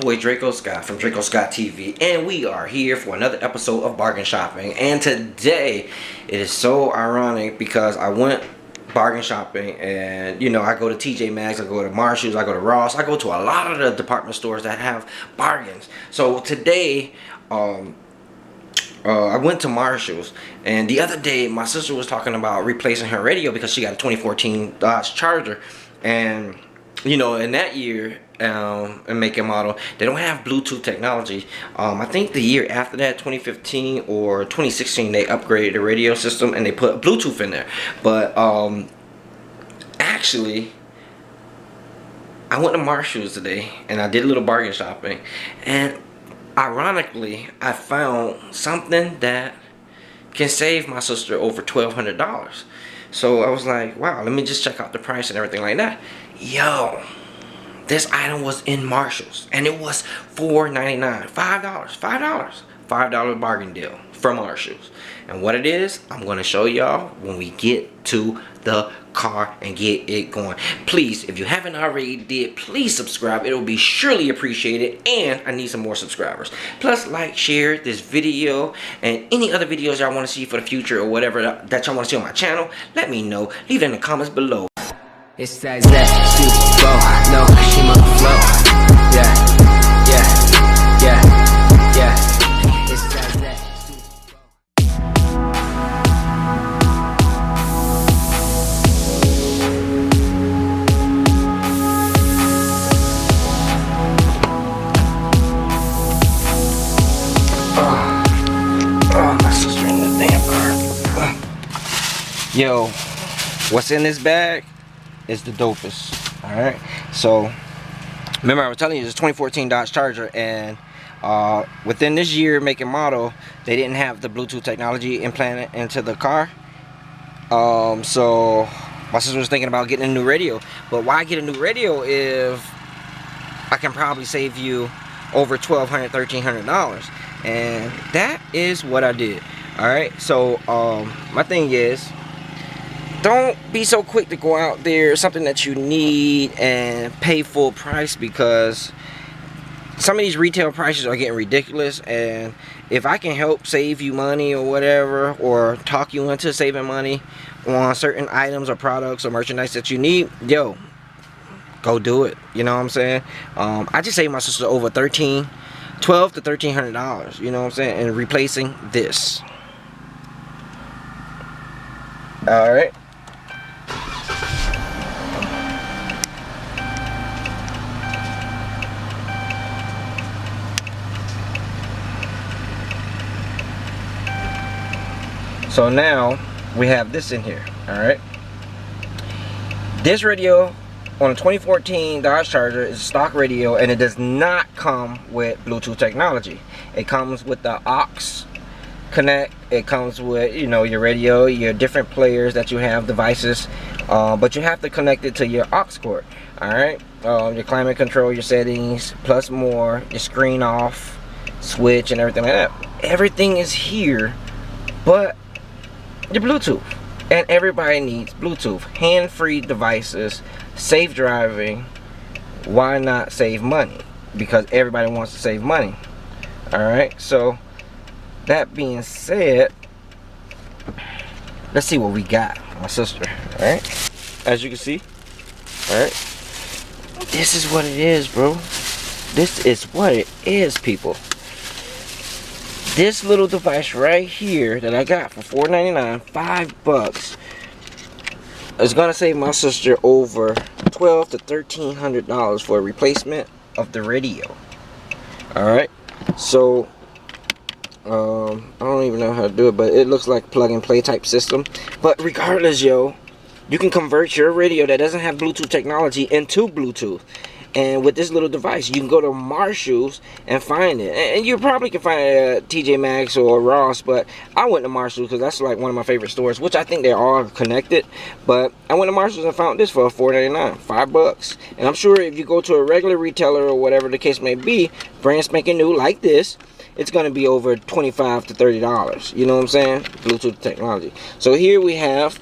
boy Draco Scott from Draco Scott TV, and we are here for another episode of Bargain Shopping. And today, it is so ironic because I went bargain shopping, and you know, I go to TJ Maxx, I go to Marshalls, I go to Ross, I go to a lot of the department stores that have bargains. So today, I went to Marshalls, and the other day my sister was talking about replacing her radio because she got a 2014 Dodge Charger, and you know, in that year and make and model, they don't have Bluetooth technology. I think the year after that, 2015 or 2016, they upgraded the radio system and they put Bluetooth in there. But actually, I went to Marshalls today and I did a little bargain shopping, and ironically, I found something that can save my sister over $1,200. So I was like, wow, let me just check out the price and everything like that. Yo, this item was in Marshalls and it was $4.99, $5 bargain deal from Marshalls. And what it is, I'm gonna show y'all when we get to the car and get it going. Please, if you haven't already did, please subscribe. It will be surely appreciated, and I need some more subscribers. Plus, like, share this video and any other videos y'all want to see for the future or whatever that y'all want to see on my channel. Let me know. Leave it in the comments below. It says that Super Bowl, no, she must flow. Yeah, yeah, yeah, yeah. It says that Super Oh, my sister in the damn car. Yo, what's in this bag is the dopest. Alright, so remember I was telling you, it's a 2014 Dodge Charger, and within this year make and model, they didn't have the Bluetooth technology implanted into the car. So my sister was thinking about getting a new radio. But why get a new radio if I can probably save you over $1,200, $1,300? And that is what I did. Alright, so my thing is, don't be so quick to go out there, something that you need, and pay full price, because some of these retail prices are getting ridiculous. And if I can help save you money or whatever, or talk you into saving money on certain items or products or merchandise that you need, yo, go do it. You know what I'm saying? I just saved my sister over $1,200 to $1,300, you know what I'm saying, and replacing this. Alright. So now we have this in here. Alright, this radio on a 2014 Dodge Charger is a stock radio, and it does not come with Bluetooth technology. It comes with the aux connect. It comes with, you know, your radio, your different players that you have, devices, but you have to connect it to your aux cord. Alright, your climate control, your settings, plus more, your screen off switch and everything like that. Everything is here but your Bluetooth, and everybody needs Bluetooth. Hand-free devices, safe driving. Why not save money? Because everybody wants to save money. Alright, so that being said, let's see what we got, my sister. Alright, as you can see, alright, this is what it is, bro. This is what it is, people. This little device right here that I got for $4.99, $5, is gonna save my sister over $1,200 to $1,300 for a replacement of the radio. Alright, so I don't even know how to do it, but it looks like plug and play type system. But regardless, yo, you can convert your radio that doesn't have Bluetooth technology into Bluetooth. And with this little device, you can go to Marshalls and find it. And you probably can find it at TJ Maxx or Ross, but I went to Marshalls because that's like one of my favorite stores, which I think they're all connected. But I went to Marshalls and found this for $4.99, $5. And I'm sure if you go to a regular retailer or whatever the case may be, brand spanking new like this, it's going to be over $25 to $30. You know what I'm saying? Bluetooth technology. So here we have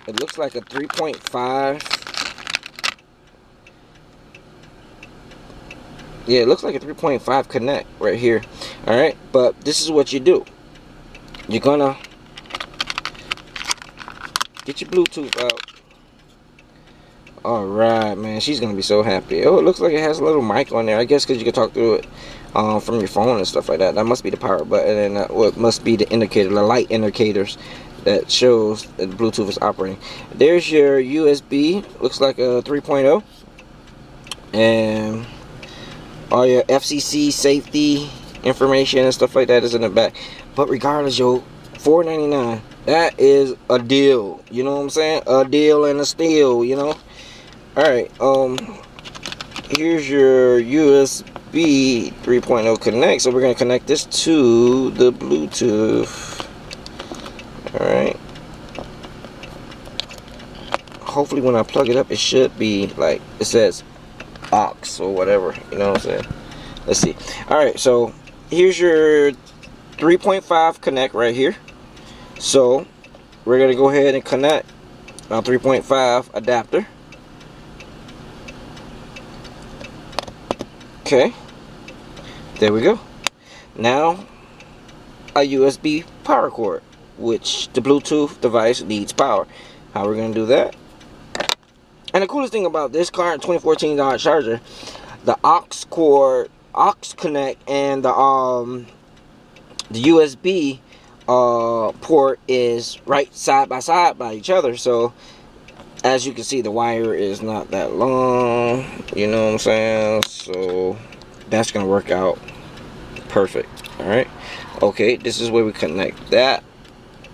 it looks like a 3.5 Yeah, it looks like a 3.5 connect right here. Alright, but this is what you do. You're gonna get your Bluetooth out. Alright, man, she's gonna be so happy. Oh, it looks like it has a little mic on there. I guess because you can talk through it from your phone and stuff like that. That must be the power button, and that what must be the indicator, the light indicators that shows that the Bluetooth is operating. There's your USB. Looks like a 3.0, and all your FCC safety information and stuff like that is in the back. But regardless, yo, $4.99. That is a deal. You know what I'm saying? A deal and a steal. You know. All right. Here's your USB 3.0 connect. So we're gonna connect this to the Bluetooth. All right. Hopefully, when I plug it up, it should be like it says aux or whatever. You know what I'm saying? Let's see. All right. So here's your 3.5 connect right here. So we're gonna go ahead and connect our 3.5 adapter. Okay, there we go. Now a USB power cord, which the Bluetooth device needs power. How we're gonna do that? And the coolest thing about this current 2014 Dodge Charger, the aux cord, aux connect, and the USB port is right side by side by each other. So as you can see, the wire is not that long, you know what I'm saying? So that's gonna work out perfect. All right, okay, this is where we connect that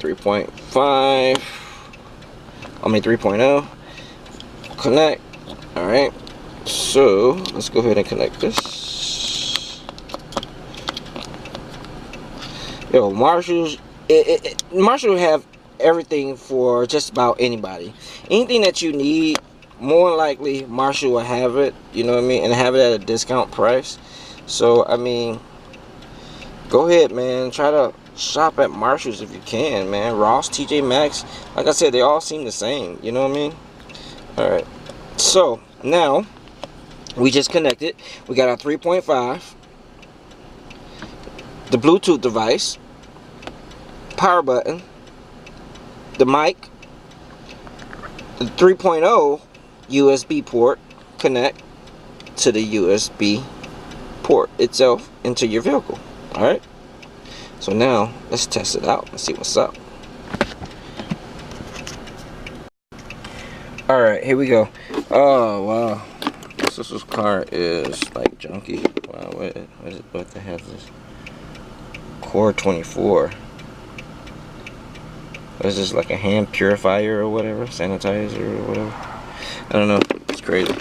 3.5, 3.0 connect. All right, so let's go ahead and connect this. Yo, Marshall's Marshall have everything for just about anybody. Anything that you need, more than likely Marshall will have it, you know what I mean, and have it at a discount price. So I mean, go ahead, man, try to shop at Marshall's if you can, man. Ross, TJ Maxx, like I said, they all seem the same, you know what I mean? All right, so now we just connected. We got our 3.5, the Bluetooth device, power button, the mic, the 3.0 USB port connect to the USB port itself into your vehicle. Alright, so now let's test it out and see what's up. Alright, here we go. Oh wow, my sister's car is like junky. Wow, what the hell is this? Core 24. What is this, like a hand purifier or whatever? Sanitizer or whatever? I don't know. It's crazy.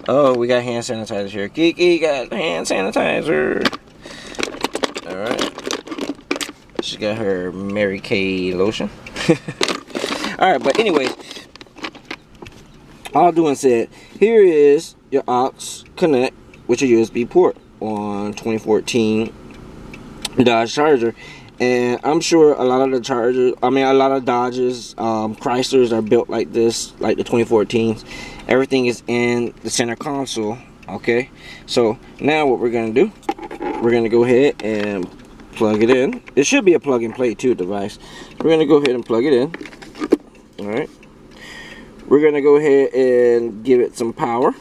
Oh, we got hand sanitizer here. Kiki got hand sanitizer. Alright. She got her Mary Kay lotion. Alright, but anyways, all doing said, here is your aux connect with your USB port on 2014 Dodge Charger. And I'm sure a lot of the Chargers, a lot of Dodges, Chryslers are built like this, like the 2014s. Everything is in the center console, okay? So now what we're going to do, we're going to go ahead and plug it in. It should be a plug and play too device. We're going to go ahead and plug it in. All right. We're going to go ahead and give it some power.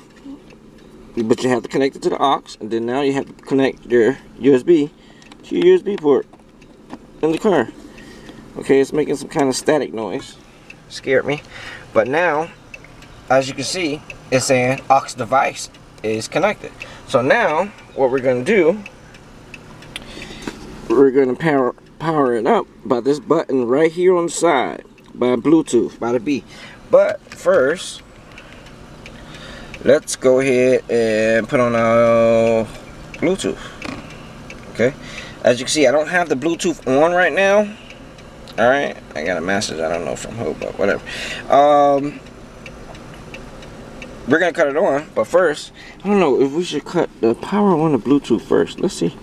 But you have to connect it to the aux. And then now you have to connect your USB to your USB port in the car. Okay, it's making some kind of static noise. Scared me. But now, as you can see, it's saying aux device is connected. So now, what we're going to do, we're going to power it up by this button right here on the side, by Bluetooth, by the B. But first, let's go ahead and put on our Bluetooth. Okay, as you can see, I don't have the Bluetooth on right now. Alright, I got a message, I don't know from who, but whatever. We're gonna cut it on, but first, I don't know if we should cut the power on the Bluetooth first. Let's see.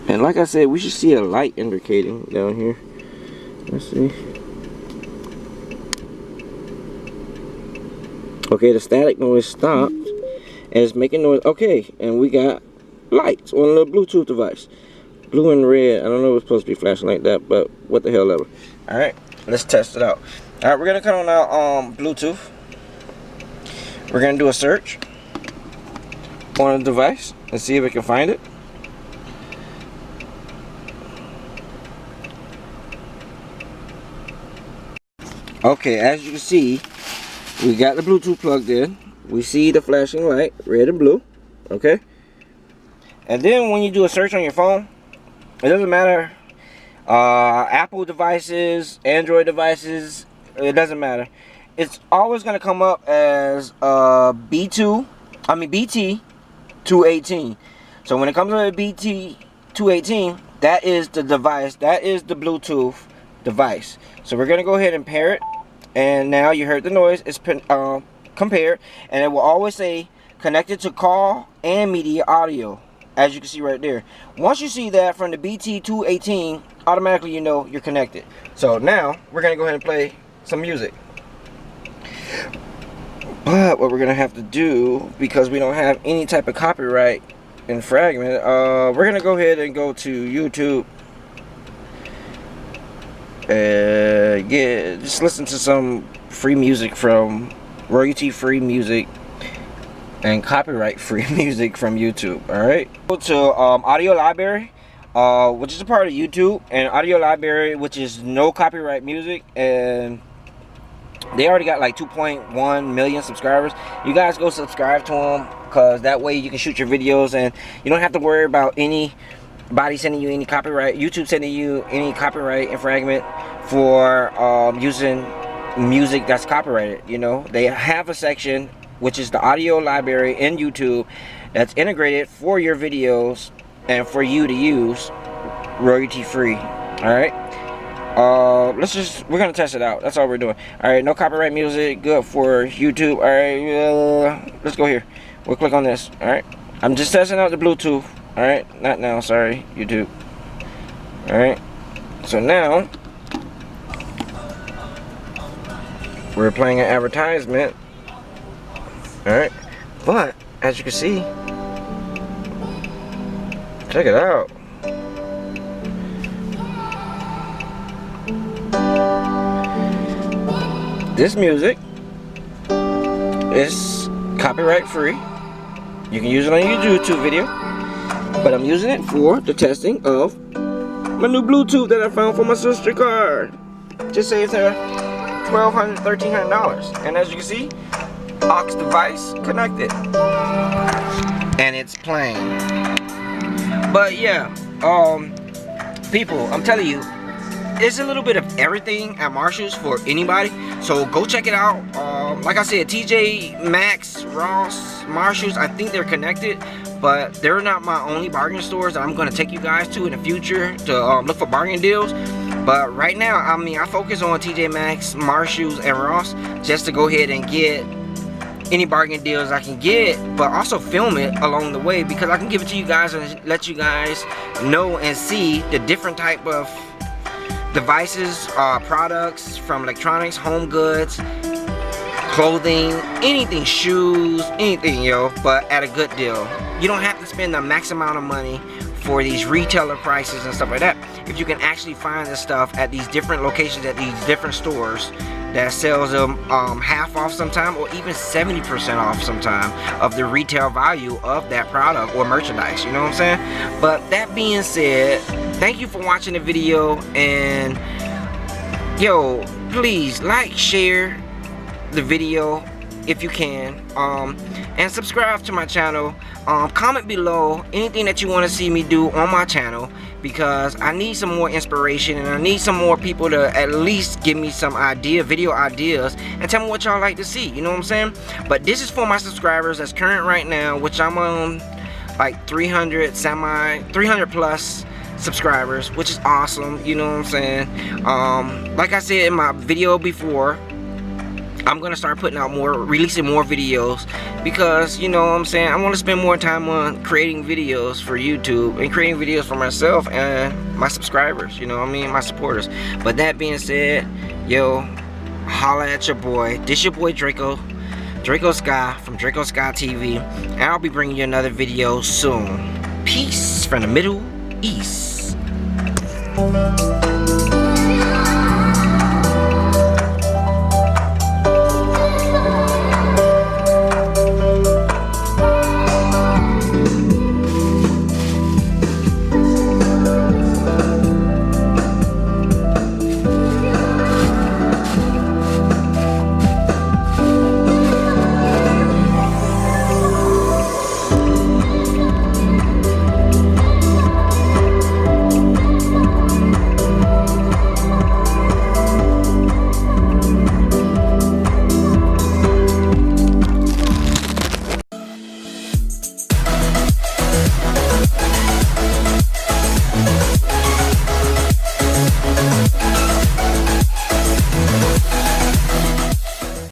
And like I said, we should see a light indicating down here. Let's see. Okay, the static noise stopped. and it's making noise. Okay, and we got lights on the Bluetooth device. Blue and red. I don't know if it's supposed to be flashing like that, but what the hell ever. Alright, let's test it out. Alright, we're gonna cut on our Bluetooth. We're gonna do a search on the device and see if we can find it. Okay, as you can see, we got the Bluetooth plugged in. We see the flashing light, red and blue. Okay. And then when you do a search on your phone, it doesn't matter. Apple devices, Android devices, it doesn't matter. It's always going to come up as BT 218. So when it comes to the BT 218, that is the device, that is the Bluetooth device. So we're going to go ahead and pair it. And now you heard the noise. It's compared, and it will always say connected to call and media audio, as you can see right there. Once you see that from the BT 218, automatically you know you're connected. So now we're going to go ahead and play some music. But what we're going to have to do, because we don't have any type of copyright infringement, we're going to go ahead and go to YouTube. Yeah, just listen to some free music from royalty-free music and copyright-free music from YouTube. Alright, go to audio library, which is a part of YouTube, and audio library, which is no copyright music, and they already got like 2.1 million subscribers. You guys go subscribe to them, because that way you can shoot your videos and you don't have to worry about anybody sending you any copyright, YouTube sending you any copyright infringement for using music that's copyrighted. You know, they have a section which is the audio library in YouTube that's integrated for your videos and for you to use royalty free. Alright, we're gonna test it out. That's all we're doing. Alright, no copyright music, good for YouTube. Alright, let's go here. We'll click on this. Alright, I'm just testing out the Bluetooth. Alright, not now, sorry, YouTube. Alright, so now we're playing an advertisement. Alright, but as you can see, check it out. This music is copyright free. You can use it on your YouTube video. But I'm using it for the testing of my new Bluetooth that I found for my sister car. Just saved her $1,200, $1,300. And as you can see, aux device connected. And it's playing. But yeah, people, I'm telling you, it's a little bit of everything at Marshall's for anybody. So go check it out. Like I said, TJ Maxx, Ross, Marshall's, I think they're connected. But they're not my only bargain stores that I'm going to take you guys to in the future to look for bargain deals. But right now, I mean, I focus on TJ Maxx, Marshall's, and Ross just to go ahead and get any bargain deals I can get, but also film it along the way, because I can give it to you guys and let you guys know and see the different type of devices, products from electronics, home goods, clothing, anything, shoes, anything, yo, but at a good deal. You don't have to spend the max amount of money for these retailer prices and stuff like that. If you can actually find this stuff at these different locations, at these different stores that sells them half off sometime, or even 70% off sometime of the retail value of that product or merchandise, you know what I'm saying? But that being said, thank you for watching the video, and yo, please like, share the video if you can, and subscribe to my channel. Comment below anything that you want to see me do on my channel, because I need some more inspiration, and I need some more people to at least give me some video ideas, and tell me what y'all like to see, you know what I'm saying? But this is for my subscribers that's current right now, which I'm on like 300 plus subscribers, which is awesome, you know what I'm saying? Like I said in my video before, I'm gonna start putting out releasing more videos, because you know what I'm saying, I want to spend more time on creating videos for YouTube and creating videos for myself and my subscribers, you know what I mean, my supporters. But that being said, yo, holla at your boy. This your boy Draco Draco Sky from Draco Sky TV, and I'll be bringing you another video soon. Peace from the Middle East.